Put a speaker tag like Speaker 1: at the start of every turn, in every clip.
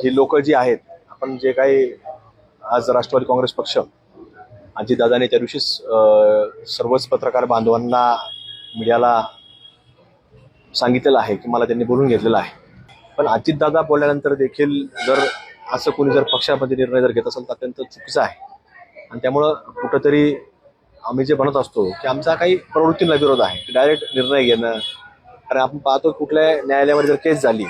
Speaker 1: ही लोक जी आहेत, आपण जे काही आज राष्ट्रवादी काँग्रेस पक्ष अजितदादांनी त्या दिवशीच सर्वच पत्रकार बांधवांना मीडियाला सांगितलेलं आहे की मला त्यांनी बोलून घेतलेलं आहे. पण अजितदादा बोलल्यानंतर देखील जर असं कोणी जर पक्षामध्ये निर्णय जर घेत असेल तर अत्यंत चुकीचं आहे. आणि त्यामुळं कुठंतरी आम्ही जे म्हणत असतो की आमचा काही प्रवृत्तींना विरोध आहे की डायरेक्ट निर्णय घेणं. कारण आपण पाहतो कुठल्या न्यायालयामध्ये जर केस झाली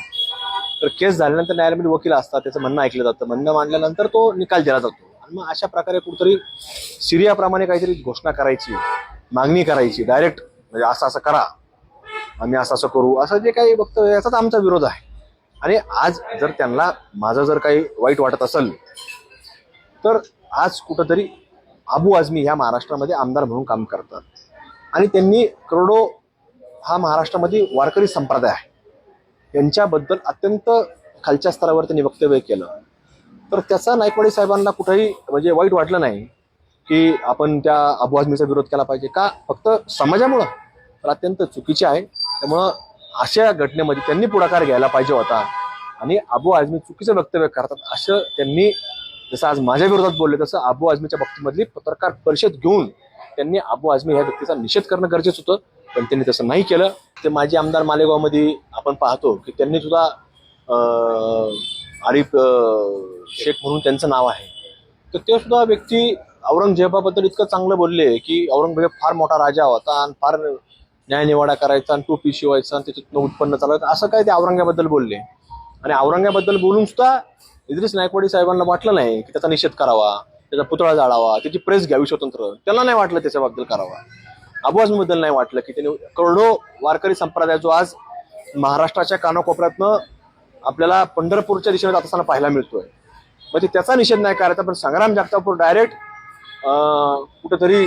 Speaker 1: तर केस झाल्यानंतर न्यायालयामध्ये वकील असतात, त्याचं म्हणणं ऐकलं जातं, म्हणणं मांडल्यानंतर तो निकाल दिला जातो. आणि मग अशा प्रकारे कुठेतरी सिरियाप्रमाणे काहीतरी घोषणा करायची, मागणी करायची डायरेक्ट, म्हणजे असं असं करा, आम्ही असं असं करू, असं जे काही वक्तव्य याचाच आमचा विरोध आहे. आणि आज जर त्यांना माझं जर काही वाईट वाटत असेल तर आज कुठंतरी अबू आझमी ह्या महाराष्ट्रामध्ये आमदार म्हणून काम करतात आणि त्यांनी करोडो हा महाराष्ट्रामध्ये वारकरी संप्रदाय आहे यांच्याबद्दल अत्यंत खालच्या स्तरावर त्यांनी वक्तव्य केलं. तर त्याचा नायकवाडी साहेबांना कुठेही म्हणजे वाईट वाटलं नाही की आपण त्या अबू आझमीचा विरोध केला पाहिजे का, फक्त समाजामुळं, तर अत्यंत चुकीचे आहे. त्यामुळं अशा घटनेमध्ये त्यांनी पुढाकार घ्यायला पाहिजे होता. आणि अबू आझमी चुकीचं वक्तव्य करतात असं त्यांनी, जसं आज माझ्या विरोधात बोलले तसं अबू आझमीच्या बाबतीमधली पत्रकार परिषद घेऊन त्यांनी अबू आझमी ह्या व्यक्तीचा निषेध करणं गरजेचं होतं, पण त्यांनी तसं नाही केलं. ते माजी आमदार मालेगावमध्ये आपण पाहतो की त्यांनी सुद्धा आरिफ शेख म्हणून त्यांचं नाव आहे, तर ते सुद्धा व्यक्ती औरंगजेबाबद्दल इतकं चांगलं बोलले की औरंगजेब फार मोठा राजा होता आणि फार न्यायनिवाडा करायचा आणि टोपी शिवायचा आणि त्याच्यातनं उत्पन्न चालवायचं, असं काय ते औरंगजेबाबद्दल बोलले. आणि औरंगजेबाबद्दल बोलून सुद्धा इद्रिस नायकवाडी साहेबांना वाटलं नाही की त्याचा निषेध करावा, त्याचा पुतळा जाळावा, त्याची प्रेस घ्यावी स्वतंत्र, त्याला नाही वाटलं त्याच्याबद्दल करावा. अबू आझमीबद्दल नाही वाटलं की त्यांनी करोडो वारकरी संप्रदाय जो आज महाराष्ट्राच्या कानाकोपऱ्यातनं आपल्याला पंढरपूरच्या दिशेने जात असताना पाहायला मिळतोय, म्हणजे त्याचा निषेध नाही करायचा. पण संग्राम जगतापवर डायरेक्ट कुठेतरी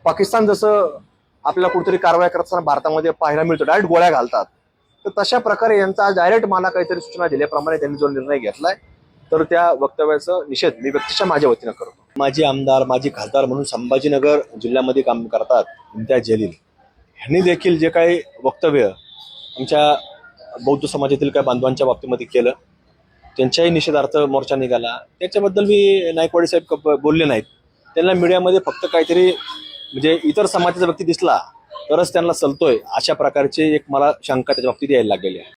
Speaker 1: पाकिस्तान जसं आपल्याला कुठेतरी कारवाई करत असताना भारतामध्ये पाहायला मिळतो, डायरेक्ट गोळ्या घालतात, तर तशा प्रकारे यांचा डायरेक्ट मला काहीतरी सूचना दिल्याप्रमाणे त्यांनी जो निर्णय घेतलाय तर त्या वक्तव्याचा निषेध मी व्यक्तीच्या माझ्या वतीनं करतो. माजी आमदार, माजी खासदार म्हणून संभाजीनगर जिल्ह्यामध्ये काम करतात इम्तियाज जलील यांनी देखील जे काही वक्तव्य आमच्या बौद्ध समाजातील काही बांधवांच्या बाबतीमध्ये केलं, त्यांच्याही निषेधार्थ मोर्चा निघाला, त्याच्याबद्दल मी नायकवाडी साहेब बोलले नाहीत. त्यांना मीडियामध्ये फक्त काहीतरी म्हणजे इतर समाजाचा व्यक्ती दिसला तरच त्यांना चलतोय, अशा प्रकारची एक मला शंका त्याच्या बाबतीत यायला लागलेली आहे.